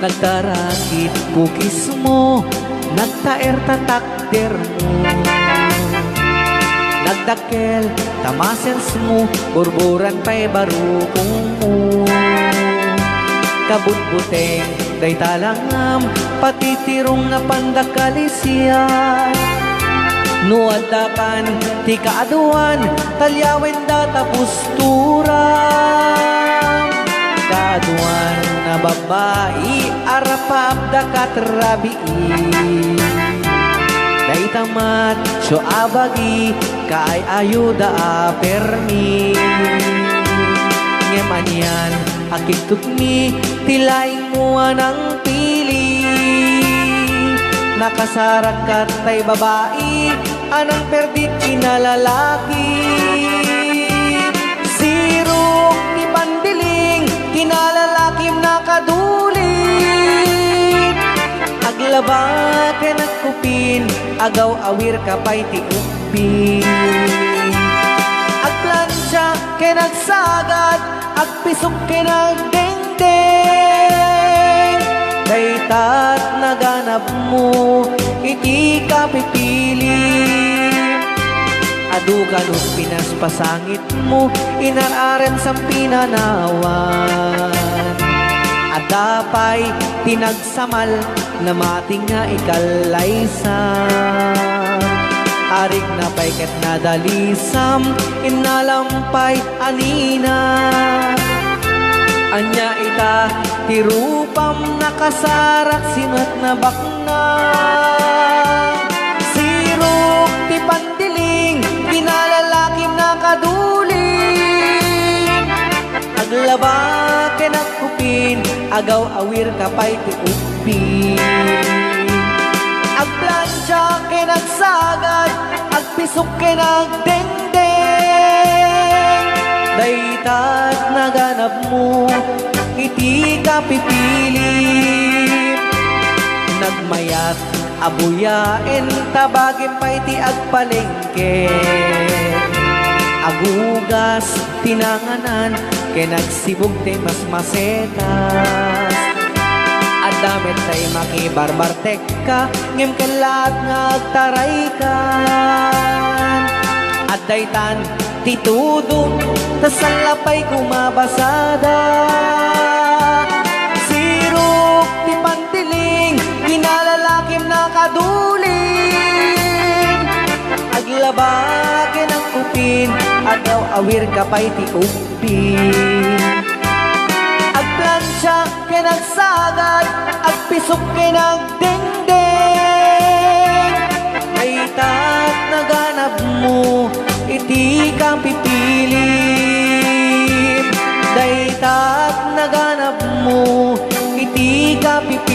Nagtarakit kukis mo, nagtaer tatakder mo, nagdakel tamasens mo, burburan pa'y barukong mo. Kabutbuteng day talangam, patitirong nga pandakalisyan. Nuadakan ti kaaduan, talyawen data pusturan. Kaaduan na babae, arapabda katrabii. Day tamat, so abagi, kaay ayuda apermi. Ngemanyan, akitugmi, tilaing mo anang pili. Nakasarak ka tay babae, anang perdit kinalalaki. Sirok ni pandiling, kinalalakim nakadulit. Aglaba ka nagkupin, agaw awir ka pa'y tiupin. Agplansya ka nagsagad, agpisok ka nagdengdeng. Daytat naganap mo, iti ka pipili. Adu kanus pinaspasangit mo, inararen sa pinanawan. At dapay tinagsamal na mating nga ikalaysan. Arig na pa'y ket nadalisam, inalampay anina. Anya ita tirupam nakasarak sinat na bakna. Sirok ti pandiling, kinalalakim nakaduling. Aglaba ka nagkupin, agaw awir ka pa'y ti upin. Agplansya ka nagsagad, agpisok ka nagdengdeng. Daytat naganap mo, iti ka pipili. Nagmayat, abuyain, tabagin pa iti agpalengke. Agugas, tinanganan, kinagsibog te mas masetas. Adamit tay makibarbartek ka, ngem kalat ngagtaray ka. At daytan, titudo, tasalapay kumabasada. Sirok ti pantiling, kinalalakim nakaduling. Aglaba ka ng kupin, agaw awir ka pa'y ti upin. Agplansya ka nagsagad, agpisok ka nagdengdeng. Daytat naganap mo, iti kang pipili. Daytat naganap mo, iti ka pipili.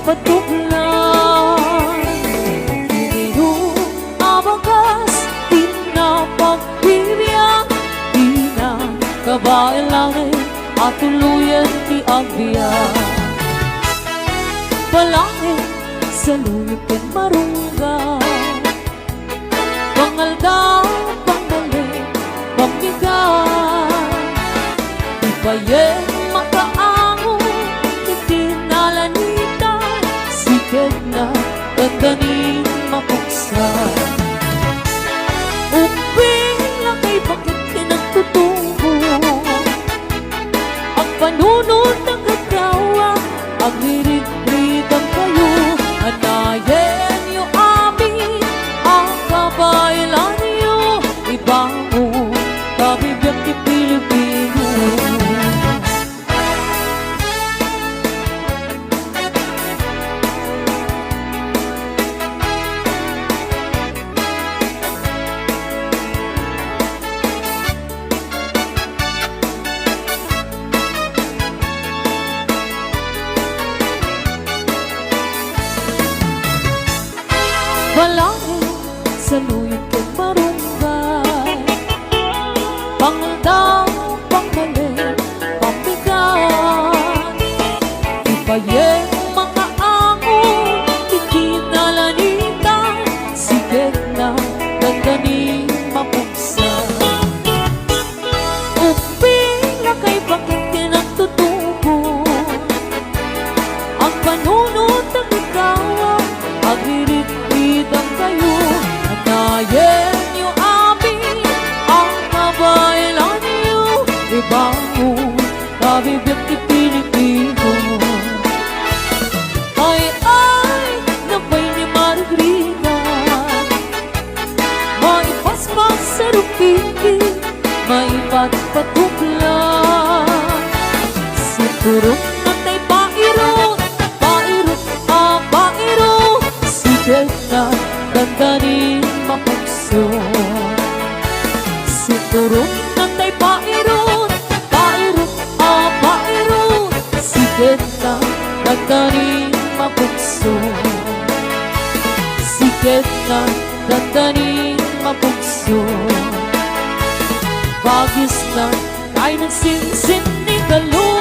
Patuklan Piniho abakas pinapagpibiyang di na kabailangan at tuluyan ti agbiyan Palangit sa luyupin marungga Pangaldaw, pangalit, pamigan Ipayen makaango itinalanita Sikat na tatanin mapuksan Uping lang kay bakit pinagtutungo Ang panunod ng kagawa Ang hirig-hirigan kayo Anayen niyo amin Ang kabailan niyo Ibango Kabibiyang di Pilipino saluyot kong marunggay. Pangaldang, pangmali, pambigat. Ipayeng mga angon, ikinalanitan. Sigit na ganda ni mapuksan. Uping lakay bakit kinagtutubon. Ang panunod ng ikaw, agririt-ritang kayo. Anayin niyo amin, ang kabaylan niyo. Ibangon, kabibig ni Pilipino. Ay, nabay ni Margarita. Maipaspas sa rupiki, maipatpatublan. Siguro na tayo pairot, pairot, pairot. Sigit na ganda ni mapukso. Siguro na tayo pairot, pairot, pairot. Sigit na ganda ni mapukso. Sigit na ganda ni mapukso. Bagis na tayo nagsinsin ni Galon.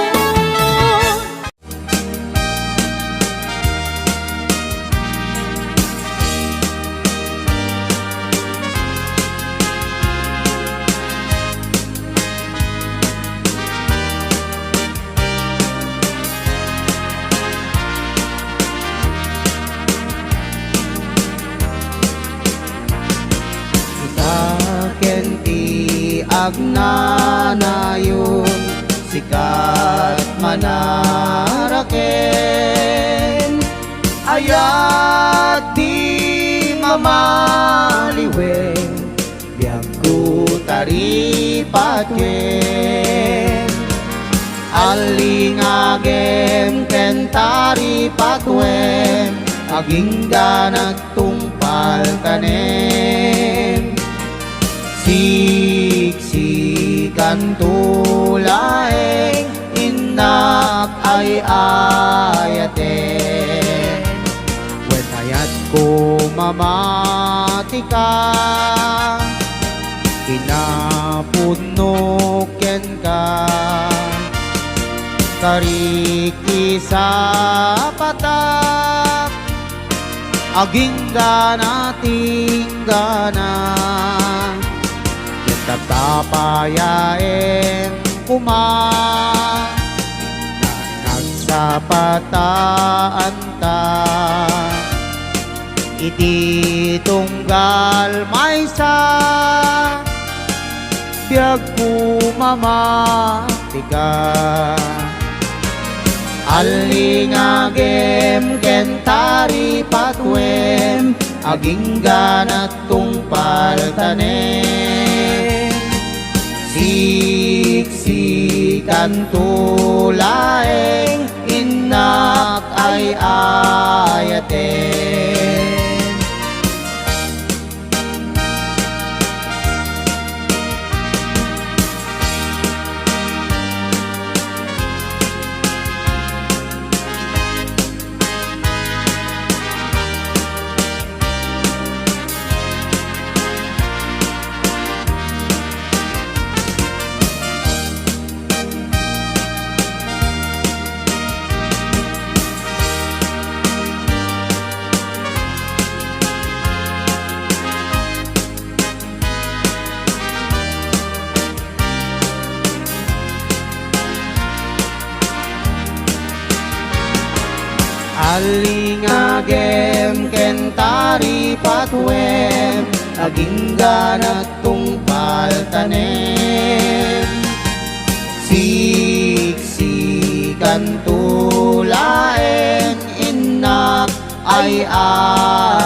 Kenti agnanayon sikat manaraken ayat di mamaliwen biag ku taripatken alingagem kentari patwem aging ganat tungpal tanem siksikan tulaeng inak ay ayaten when ayat ko mamatika kinapunuken ka kariki sa patak aging ganating gana tatapayain kuma na nagsapataan ta iti tunggal maysa biag pumamatika alingagem kentari patwem aging ganat tungpal tanem siksikan tulaeng inak ay ayaten alingagem kentari patwem aging ganat tungpal tanem siksikan tulaeng inak ay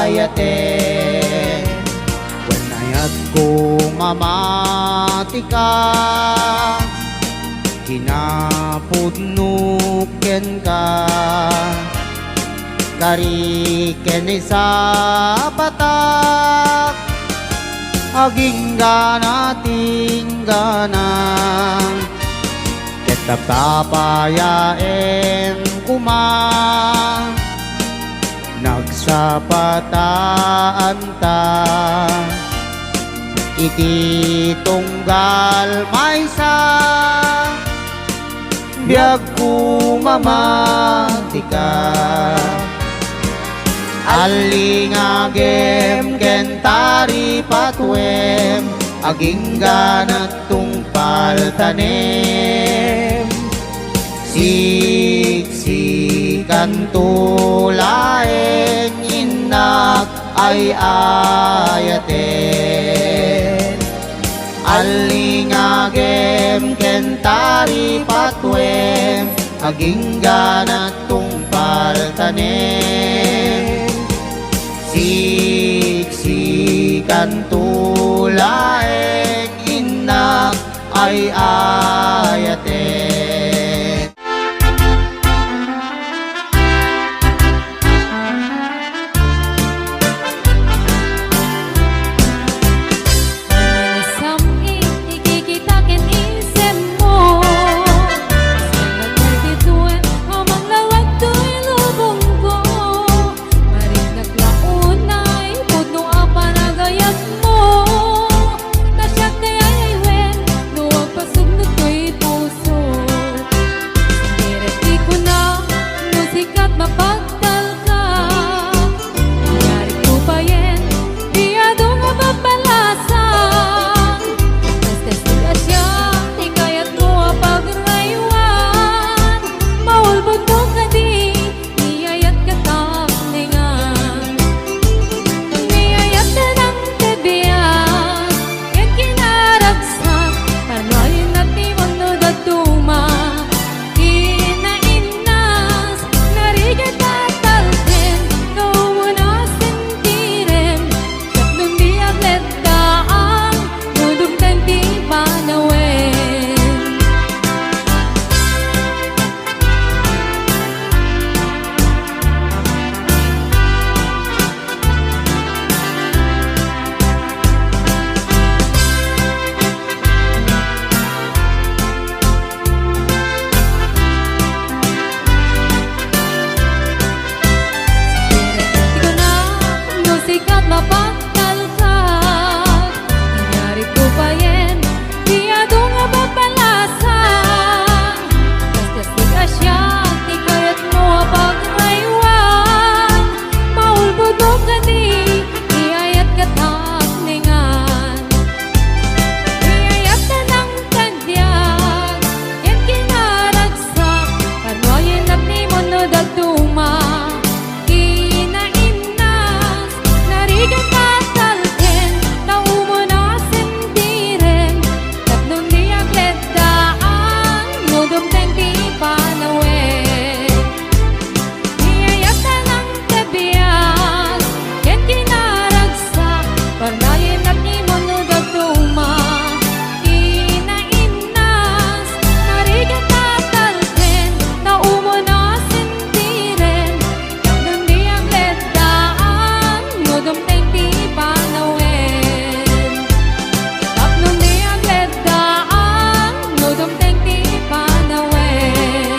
ayaten when ayat ko mamatika kinapudnuken ka kariken sa patak aging ganating ganang ketapapayaen kuma sa pataan ta. Iti tunggal maysa biag kumamantika. Alingagem kentari patwem aging ganat tungpal tanem. Siksikan tulaeng inak ay ayaten. Alingagem kentari patwem aging ganat tungpal tanem. Siksikan tulaeng inak ay ayaten. Sami ikikitakin isip mo. Sa nagtituen amang lawag to'y lubong ko. Maring naglaunay puno ang panagayat mo. Nasyak kaya aywen luwag pasugnod ko'y puso. Direti ko na musikat mapagdal ka. Nangyari ko pa yan di ado nga mapalasan. Bastas tiga siya ikayat mo ang pagraywan. Maulbog mo ka di niyayat ka taklingan. Niyayat na ng tebiyan yan kinaragsak. Panayin at di manod at tuma. Kinainas narigat at talken. Nauunas sentiren kat nun di aglet daang nudugtan di panawen. Di ko na musikat mapagdal ka. Nangyari ko pa yan di ado nga mapalasan. Bastas tiga siya ikayat mo ang pagraywan. Maulbog mo ka di iyayat ka taklingan. Iyayat na ng tagbyag yan kinaragsak. Panayin at di manod at tuma. Kinainas narigat at talken. Naumo na sentiren kat nun di aglet daan nudugtan di panawen. Iyayat na ng tagbyag yan kinaragsak. Panayin at di manod at tuma. Kinainas narigat at talken. Naumo na sentiren kat nun di aglet daan nudugtan di panawen. Kat nun di aglet daan nudugtan di panawen.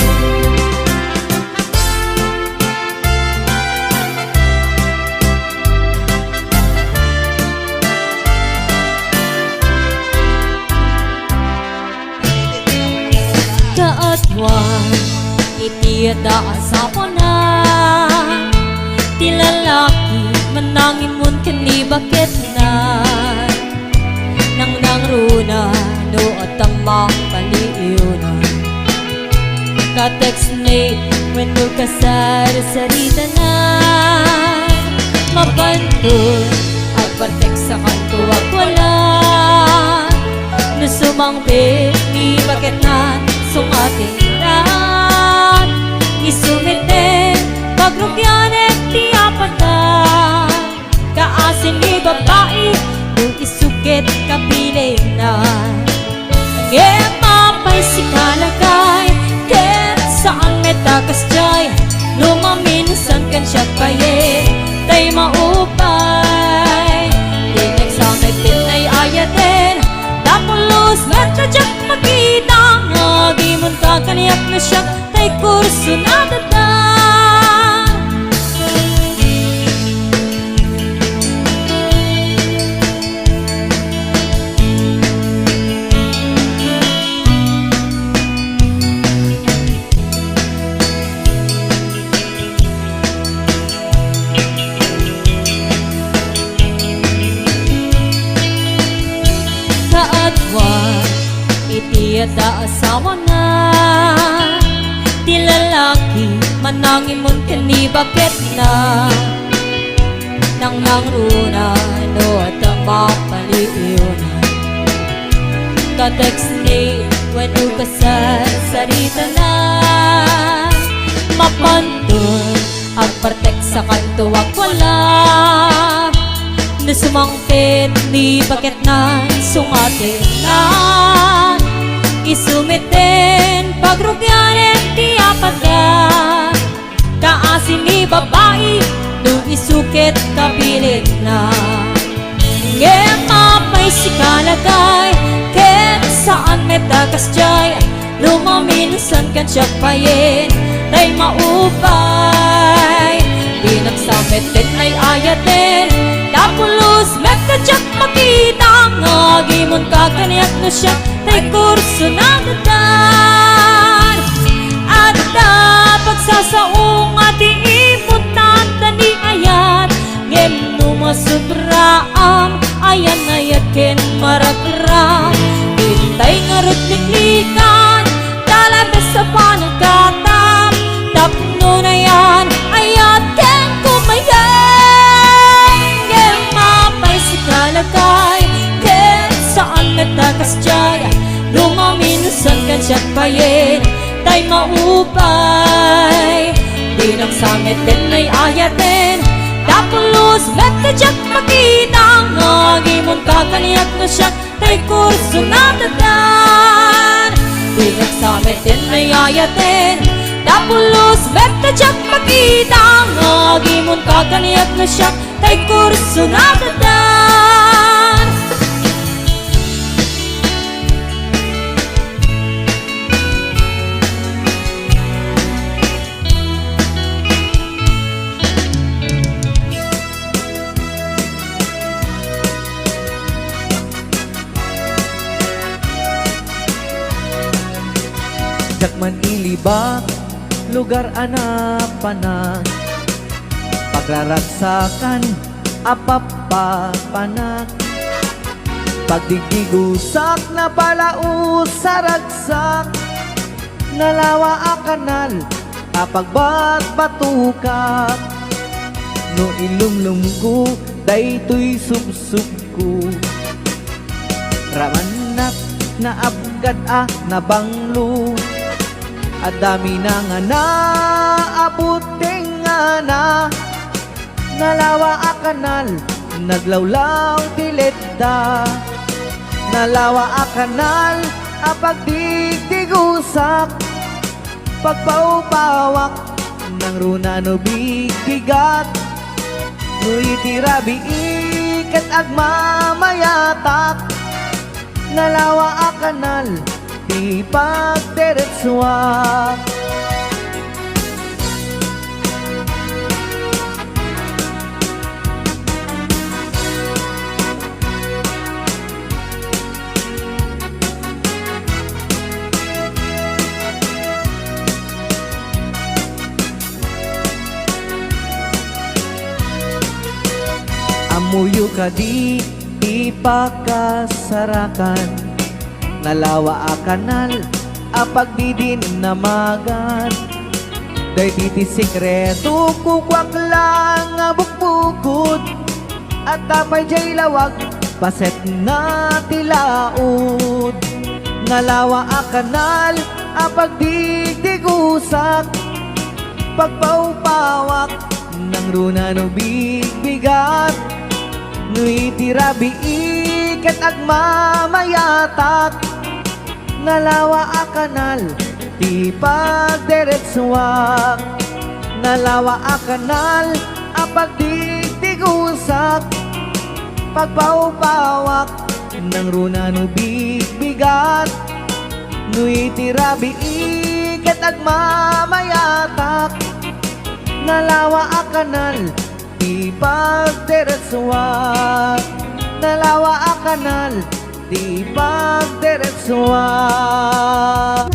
Kaatwan iti ada asawa na. Ti lalaki manangin mon kani bakit na. Nang nangruna no at ang makaliuna. Ka-text mate when no kasar-sarita na. Mapantun agpartext sa kanto wala. Nusumangpit ni bakit na sungatiran. Isumiten pagrupyanet ti apatan. Kaasin ni babae kung isukit kapiling na. Mapay si kalagay ket saan metakas jay. Lumaminsan kan siya paye tay maupay. Dinig sa may pinay ayaten. Tapos nga tadyak makita nga di mon kakaliyak na siya tay kurso na dada. yata asawa na. Di lalaki manangimon kani bakit na. Nang nangruna no at ang mapaliiwan. Ka-text ni when ukasal sarita na. Mapantun ang partek sa kanto wag wala. Nasumangkit ni bakit na sungatin na. Isumitin pagrugyanin di apaga. Kaasin ni babae nung isukit kapilit na. Mapay si kalagay ken saan metakas jay. Lumaminusan kan siya payin tay maupay. Pinagsametin ay ayatin tapos metadyak makita. Ngagimon kakaniyak na siya tay kurso na dadan. At pagsasaong ati iputan tani ayat. Ngem numasobraam ayan ayakin marakram. Itay ngarot liklikan talabes sa panagkatam. Tapno na yan ayat ken kumayan. Ngem mapay si kalagay ken saan metakas jay. Lumaminusan kan siya payin tay maupay. Di nagsametin ay ayatin tapos metadyak makita. Ngagimon kakaniyak na siya tay kurso na dadan. Di nagsametin ay ayatin tapos metadyak makita. Ngagimon kakaniyak na siya tay kurso na dadan. Jakman ilibak, lugar anapanan. Pagraragsakan, apapapanak. Pagdigdigusak na balaus sa ragsak. Nalawa a kanal, apagbat batukak. No ilumlum ko, daytoy subsub ko. Ramanat na abgad na banglo. At dami na nga na abuting nga na. Nalawa a kanal, naglawlaw tileda. Nalawa a kanal, apagdigdigusak. Pagpaupawak ng runa no bigigat. No itirabi ikat agmamayatak. Nalawa a kanal, di pagdiretsuak. Amuyo ka di ipakasarakan. Nalawa a kanal, apagdidin namagan. Day titi sikreto, kukwak lang nga bukbukod. At tapay jay lawag, paset na tilaod. Nalawa a kanal, apagdigdigusak. Pagpaupawak ng runa no bigbigat. No itirabi ikat agmamayatak. Nalawa a kanal, di pagdiretsuak. Nalawa a kanal, apagdigdigusak. Pagpaupawak ng runa no bigbigat. No itirabi ikat agmamayatak. Nalawa a kanal, di pagdiretsuak. Nalawa a kanal, di pagdiretsuak.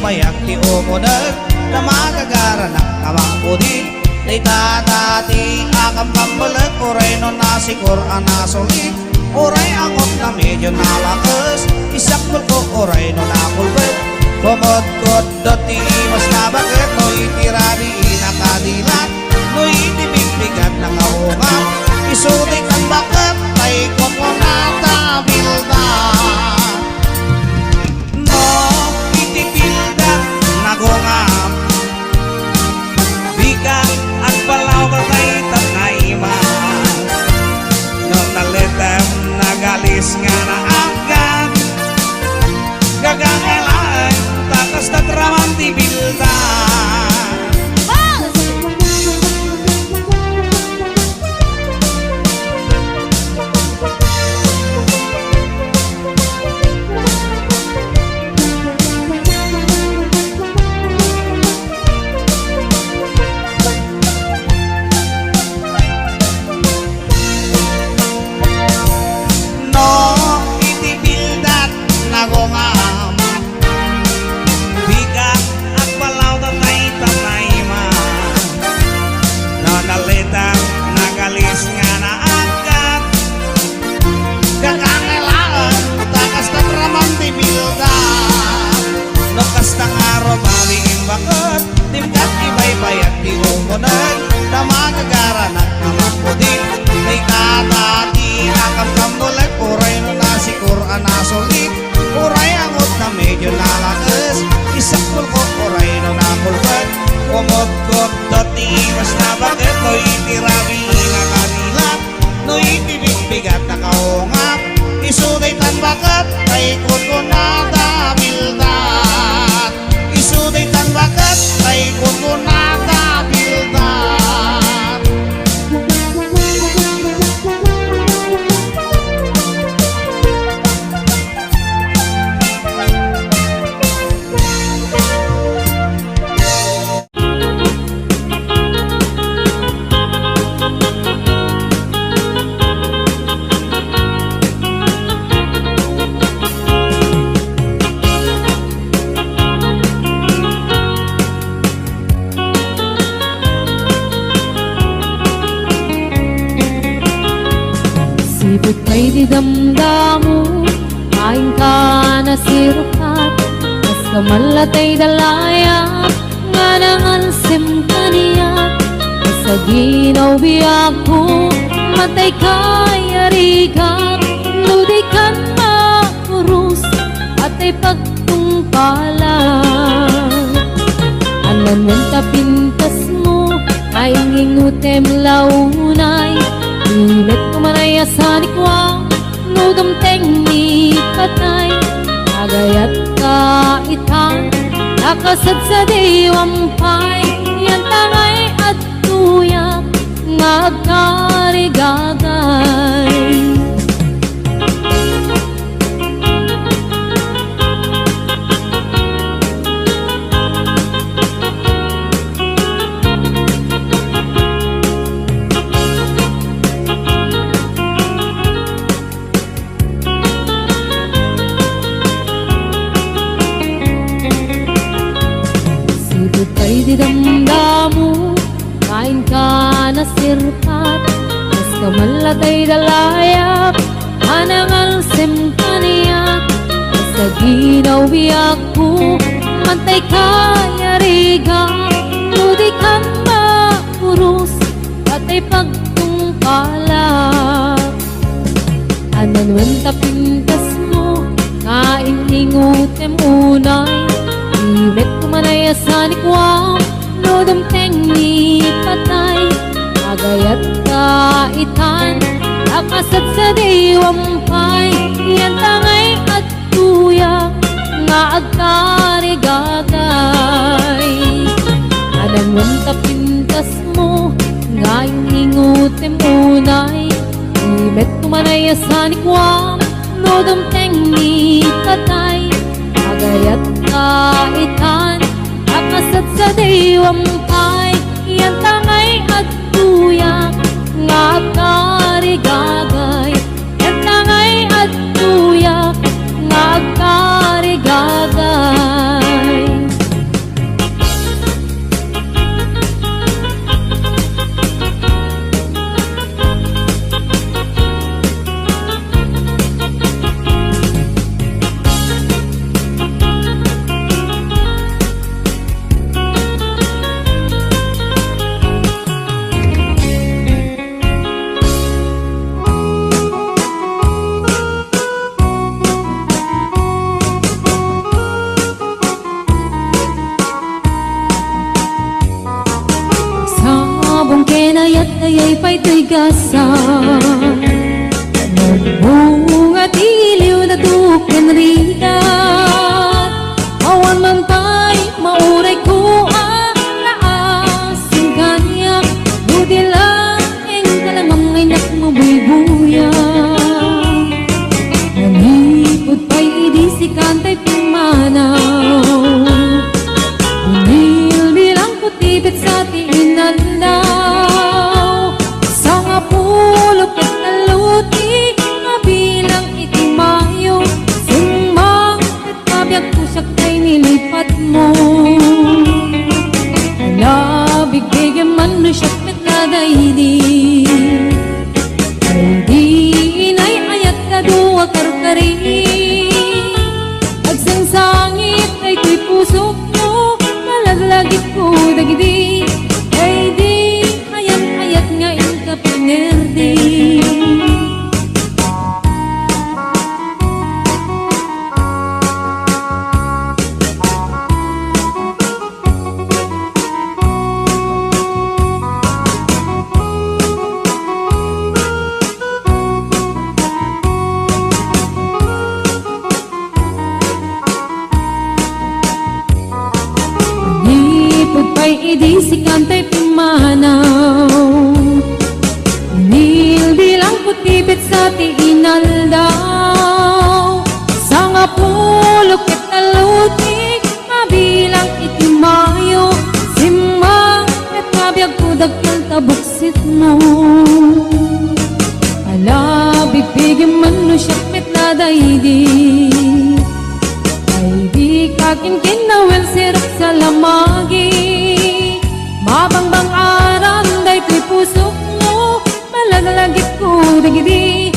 baybayak ti umunag na magagara ng kamang pudin Day tatati akam kambalag Uray no nasikor ang nasulit Uray angot na medyo nalakas Isakbol ko uray no nakulbet Kumot-kot dati mas nabagit No itirari inakadilat No itibigbigat ng ahungan Isulit ang bakat Tay ko mo natabilda No itibilda nagungam Bigat at palaw katay tanayman Nung nalitem nagalis nga na agad Gagangalaan takas na traman di bilda Kumot-kot dati mas nabagit No itirabi na kanilat No itibigbigat na kaungap Isuday tan bakat Taikot ko na dabildat Isuday tan bakat Taikot ko na dabildat Sipot kay di damdamu Kain ka na sirupat Mas kamalatay dalaya Nga nangalsim kaniya Sa ginaw biyak ko Matay kay arigat Ludikan makurus At ay pagtungpalan Anan ng tapintas mo Ay ngingutem launay Imet kumanaya sa likwa Nudam teng ni patay Agayat kaitan Nakasad sa diwampay Yan tangay at tuyak Ngagkarigagay Kay di damdamu Kain ka na sirpat Mas kamalatay dalayap Anangalsim kaniyak Sa ginaw biyak ko Mantay kaya riga Ludikan makurus At ay pagtungkalap Ananwan tapintas mo Kain ingutem unay Imet kumanaya sa likwam Nodam teng ni patay Agayat kaitan Nakasad sa diwampay Yan tangay at tuyak Nga agkarigagay Ananwan tapintas mo Nga ingutem unay Imet kumanaya sa likwam Nodam teng ni patay Agayat kaitan Nakasad sa diwampay Yan tangay at tuyak Ngagkarigagay Yan tangay at tuyak Ngagkarigagay daytoy gasa Nagbunga tiliw na tuken rita Awan man tay mauray ko ang naasing kanya Buti lang ang kalamang ngay nakmabuy-buya Nanipod pa'y idisi kantay pimanaw Binilbilang kutipit sa tiinalaw Sa nga pulok at naluti Nga bilang itimayo Sumang at kabiyag pusak tay nilipat mo Alabig bigyan man no siyak nagladaydi Ay di inay ayat na duwa karkari Agsangsangit ay tuy pusok mo Malaglagit ko dagdi Ay di ayat-ayat nga inka pinerdi Pagpay idisi kantay pimanaw Nilbilang kutipit sa tiinal daw Sa nga pulok at nalutik Mabilang itimayo Simang at kabiyag kudag ng tabuksit mo Alabig bigyan man no siyak met na daydi Ay di kakin kinawel sirap sa lamagi Mabangbang aram day tuy pusok mo Malagalagit ko dagidi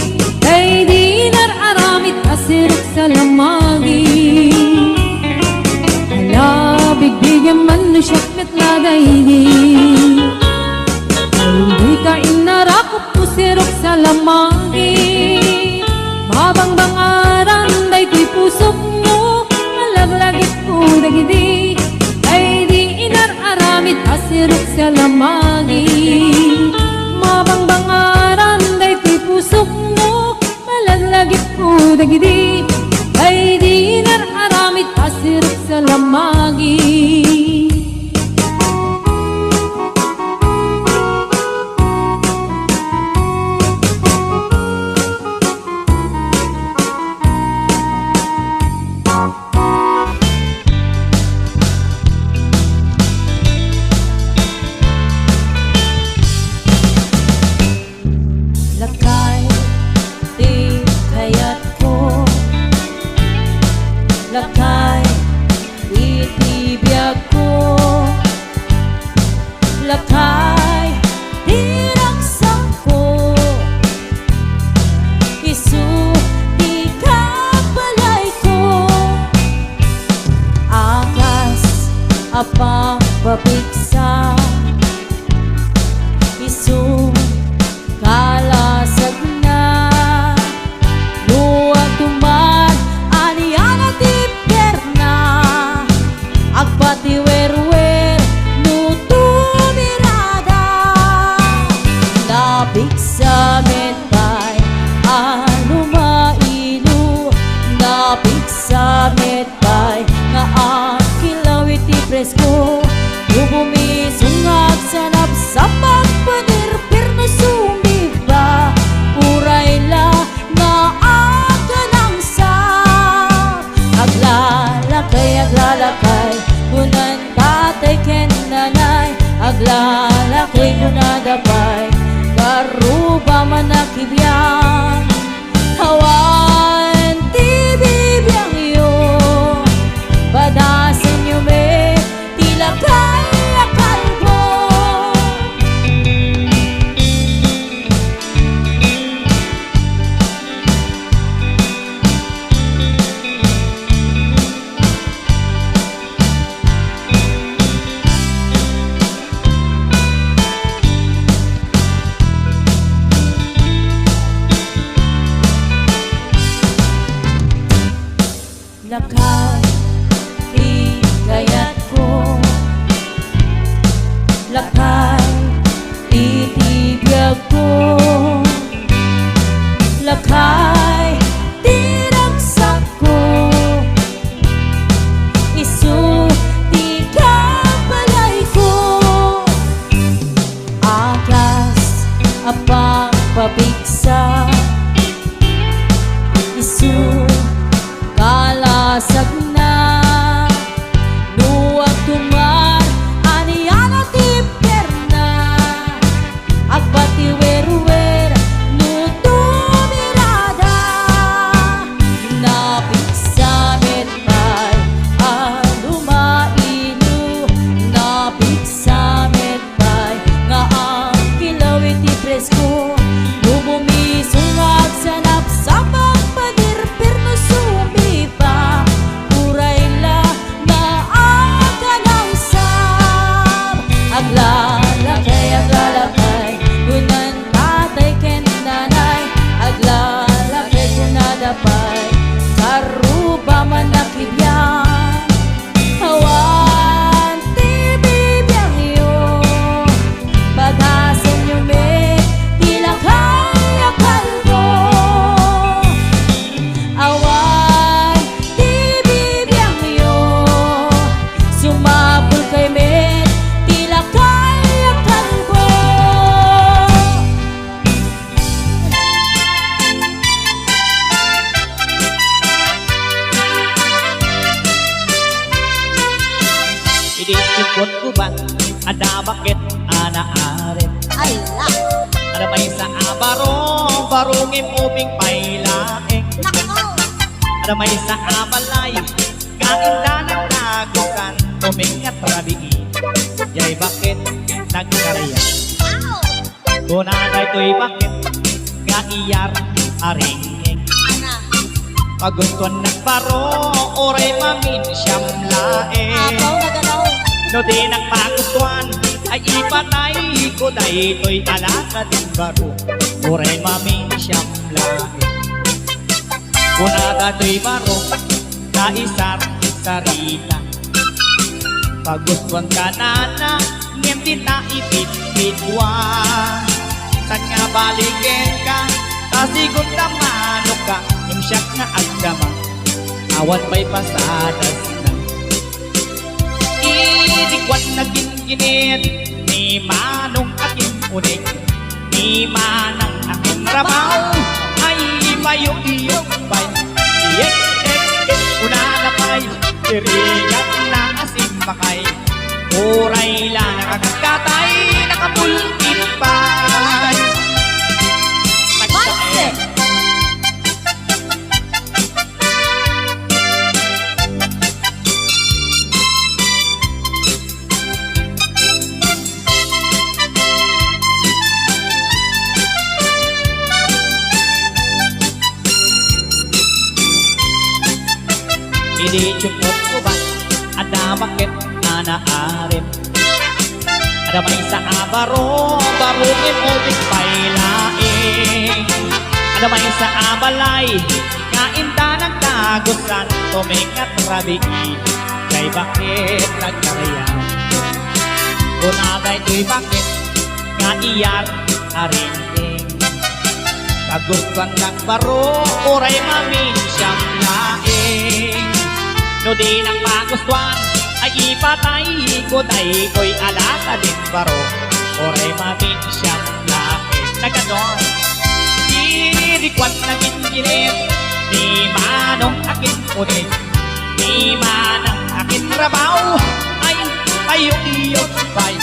Ay di nararamit asirap sa lamagi Alabig bigyan man no siyak met na daydi Ay di ka inarakot ko sirap sa lamagi Mabangbang aram day tuy pusok mo Malagalagit ko dagidi Ay di inararamit asirok sa lamagi Mabangbang aran day tuy pusok mo Malaglagit ko dagidi Ay di inararamit asirok sa lamagi Lakay, di kayat ko Lakay, itibiyag ko Lakay, di raksak ko Isu, di kabalay ko Akas, apang babiksa Isu, kalasag na Luwag tuman Aniyan at iperna Agpatiwer-wer Nutumirada Nabig sa metay Ano mailu Nabig sa metay Nga ang kilawit ipresko Bubumisungag sanap sa pagpanirpir na sumiba Urayla nga aga ng sap Aglalakay Kunan tatay ken nanay Aglalakay kunadapay Karuba man nakibiyang Hawan ti bibiyang iyo Badasan nyo me Tila kaya kalbo papiksa isu kalasag na nuwag tumar aniyana ti perna agpati werwer nuto mirada napiksa metpay alumainu napiksa metpay nga ang kilawit ti presko lumumisungag sa napsapak padirpir no sumipa uray la na aga ng sab aglalakay kunan tatay ken nanay aglalakay kunadapay karuba man nakibyan hawan ti bibiyang iyo paghasan nyo me tilakay kalbo awan ti bibiyang iyo sumapul kay me tilakay kalbo. Idi cukot kuban ada bakit ana aret Ala, ada may sa abarong barungin ubing pailaeng nako, ada may sa abalay kainda ng nagukan tumingat rabiin jay bakit nagkarya kunanay to'y bakit kaiyar aringing ana, paguntuan nagbaro oray mamin siyam laeng nagalaw, no di nagpagustuhan ay ipatay ko dahito'y alakad ng baro uray mamin siyam laeng kunada to'y baro kaisar sarita pagustuhan ka nana ngem di ta ipit-pitwa san nga balikin ka kasigun ka manok ka imsyak nga agdama awan may pasadas na idigwan na ginginit ni manong aking unik ni manang aking rabaw ay mayong-iyong bay una na pa'y tirigat na asin pakay uray la nakakatay nakapulkin pa'y Manse, Hindi cukot ko ba ada bakit ana arip ada may sa abaro barungin ubing pailaing ada may sa abalay kainda ng tagusan tumingat rabiin kay bakit nagkarya kunagay to'y bakit nga iyar aringing kagustuhan ng baro uray mamin siyang laing no di nang magustuhan ay ipatay ko dahil ko'y alaka din baro oray mamin siyang laing naganon dirikwan na ginginit ni manong aking unin ni manang aking rabaw ay payong-iyong bay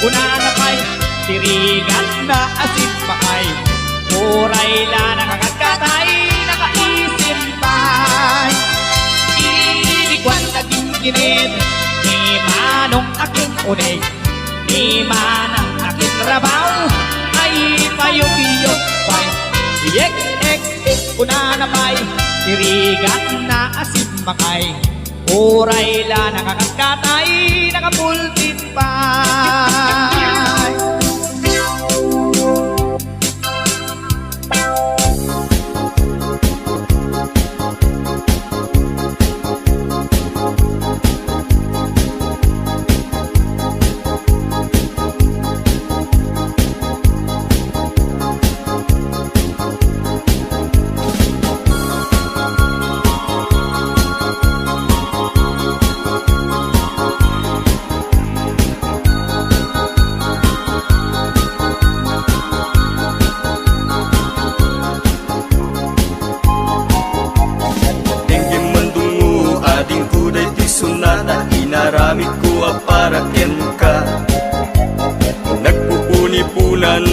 una na pa'y tirigan na asin pakay uray la nakakatay nakaisip pa'y iligwan na ginginit ni manong aking unig ni manang aking rabaw ay payong-iyong pa'y una na pa'y tirigan na asin pakay uray la nakakatay nakapultin pa'y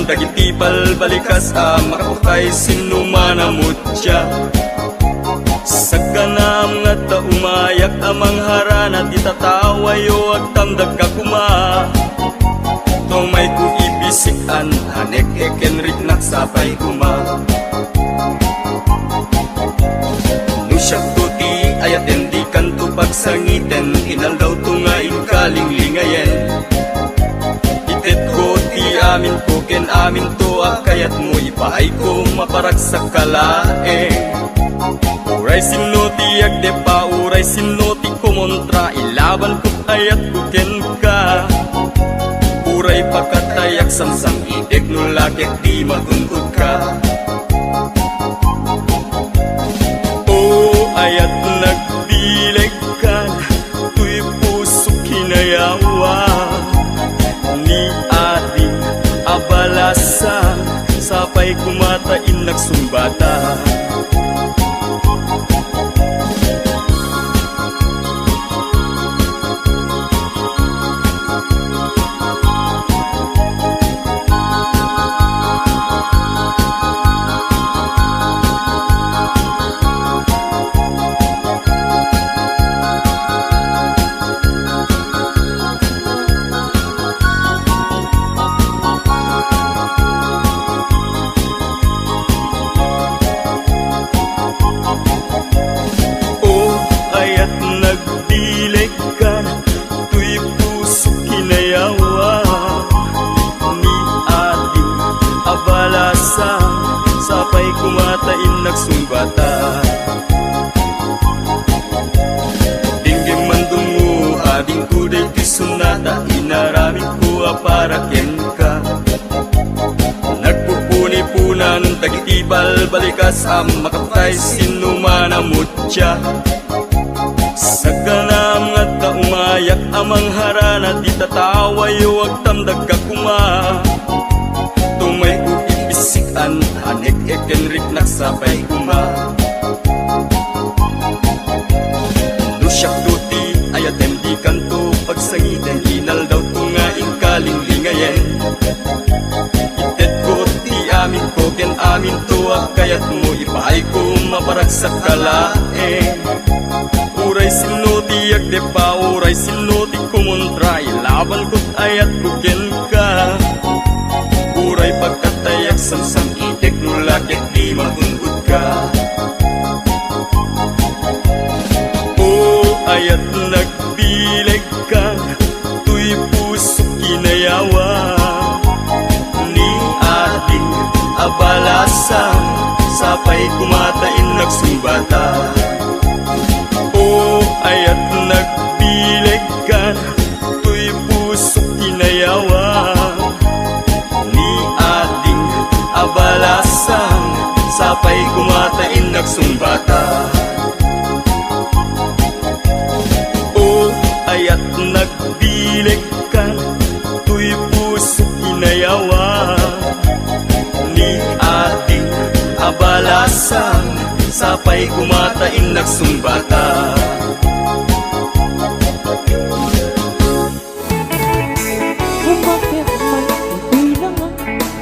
dagiti balbalikas makapukay sinumanamutya. Sa ganam nga ta umayak amang harana di tatawayo ag tamdag ka kuma. Tomay ko ibisikan hanek ekenrik nagsapay kuma. Nusyak tuti ayaten di kanto pagsangiten inaldaw tungain kalinglingayen. Itet ko ti amin ko ken amin to akayat mo ipaay ko maparag sa kalaeng. Uray sinoti agdepa, uray sinoti kumontra, ilaban ko ayat kuken ka. Uray pagkatayak samsang ideg no lakit di magungkod ka. O ayat nagbileg ka, tuy puso kinayawa. Ni ating abalasa, sapay kumatain nagsumbata. Nagdilig ka, tuy puso kinayawa. Ni ating abalasa, sapay kumatain nagsumbata. Dinggim mandungo, ading kuday ti sunata, inaramid ko aparaken ka. Nagpupuni-punan, dagiti balbalikas, makapatay sinumanamutya. Sa ganam nga ta umayak amang harana di tatawayo ag tamdag ka kuma. Tumay ko ibisikan hanek ekenrik nagsapay kuma. Nusyak tuti ayatem di kanto pagsangiten inaldaw tungaing kalinglingayen. Itet ko ti amin ko ken amin to akayat mo ipaay ko maparag sa kalaeng. Uray sinoti agdepa, uray sinoti kumontra, ilaban ko't ayat kuken ka. Uray pagkatayak samsang itek no lakit di magungkod ka. O ayat nagbileg ka, tuy puso kinayawa. Ni ating abalasa, sapay kumatain nagsumbata. O ayat nagbileg ka, tuy puso kinayawa. Ni ating abalasa, sapay kumatain nagsumbata. O ayat nagbileg ka, tuy puso kinayawa. Ni ating abalasa, sapay kumatain nagsumbata. Umakit man bilangan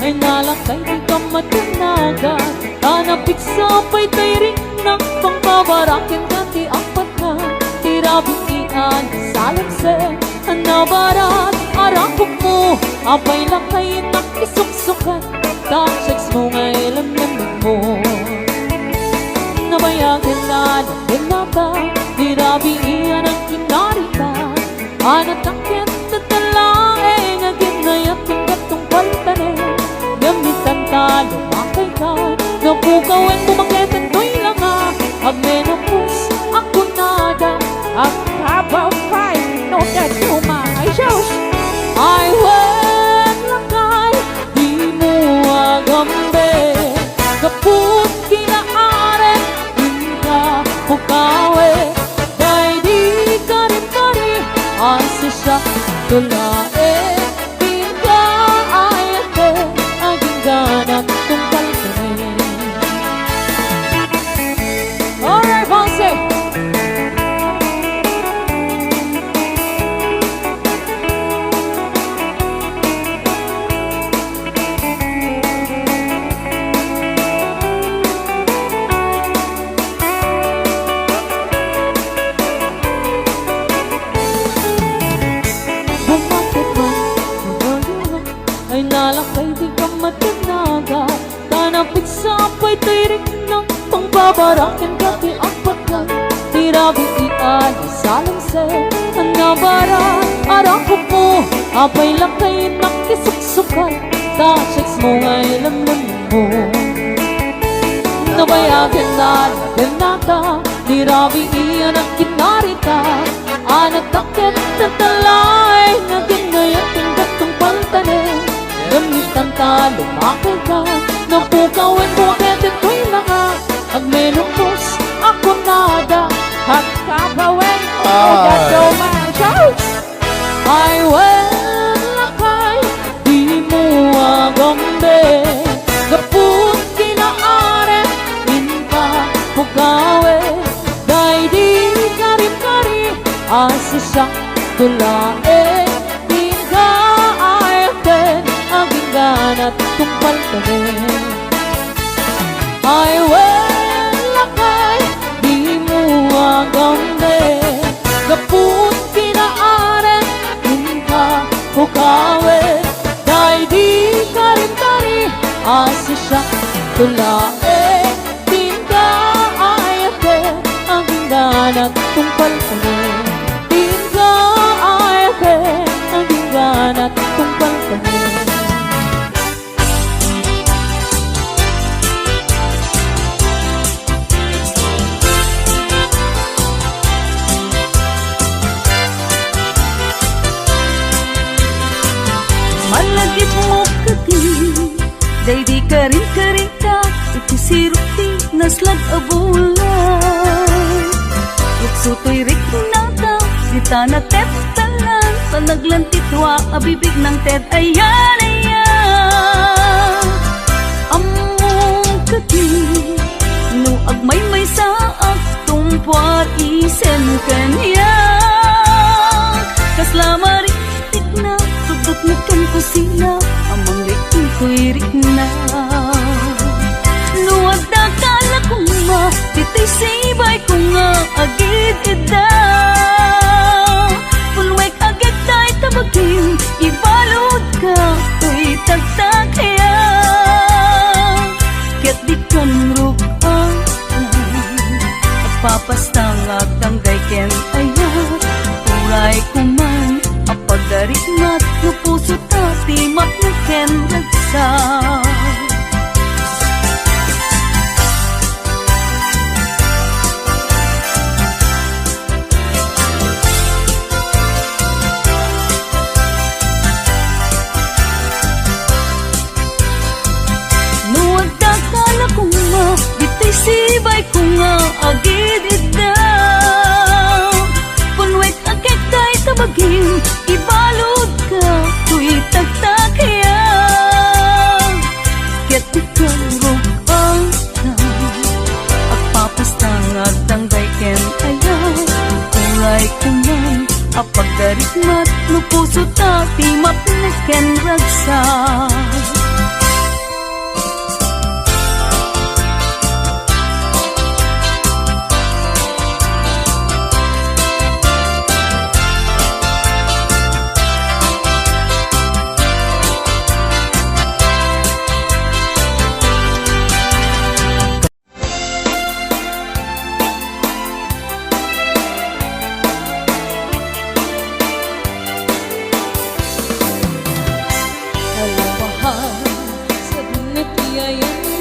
ay nalakay di ka matunagan. Tanapik sapay tay ring ng pangbabarakin ka ti apat na tirabing ian salansen. Nabarat arakok mo apay lakay nakisuksukan. Tanseks mo nga ilam-lamig mo. Nabayagan na nagdinata, tirabi iyan ang kinarita. Anatakit na talaeng agin na yakin katong paltane. Gamitan ta, lumakay ka, nakukawen bumaketan to'y langa. Amenopos, ako nada, ang kabaw kay, no that you my shows. I went lakay, di mo agambe, kaput kinaaren, pukawe, dahil di ka rin pari, asa siya tulae, pinka ayate, aging ganang tungkal kami. Alright, Bonse! Manapit sa apoy tirik ng pangbabarakin Kati ang patay Tirabi iyan sa langsay Nabara arako mo Apay lakay nakisuksukay Tacheks mo ngay lamlam mo Nabayagan na naganata Tirabi iyan ang kinarita Anak takit na talay Naging ngayon ang gatong pantanin Gamitan ta lumakay ka Napukawin mo ketin ko'y langa Agmenukos ako nada At kapawin Dato man shout Ay lakay Di mo agambe Kaput kinaare Inka pukawe Day di kari-kari Asa siya tulae Inka ayaten Aging ganat tumpal ka rin Ay lakay Di mo agambe Kaput kinaare Inka pukawe Day di kari-kari Asa siya tulae Inka ayaten Aging ganat tumpal ka rin Inka ayaten Aging ganat tumpal ka rin Malagit mo kati Day di karin-karin ka Iti siruti naslag abulay Uksutoy rik nata Dita na teptalan Panaglantitwa abibig ng ted Ayan, ayan Among kati No agmay-may sa aktumpar Isen kanya Kaslamari na Tudot na kan kusina Amang likin ko'y rikna Nuwag na kala ko ma Ditay sibay ko nga Agid ida Pulwek agad tayo tabagin Ibalod ka Ko'y tagtag kaya Ket di kan rugang At papastang agtang gayken Ayan Uray ko man Apagarit-mat no puso tati matnuken ragsa Nuwag kakala ko nga Ditay sibay ko nga Agid idaw Punwek agad tayo tabagin Ibalod ka, tuy tagtakaya Ket ikaw rupang ka At papastang agtanggay ken ayaw Uray kuman, apagaritmat No puso tati mapneken ragsa Alam mahal, sa dunit iyayan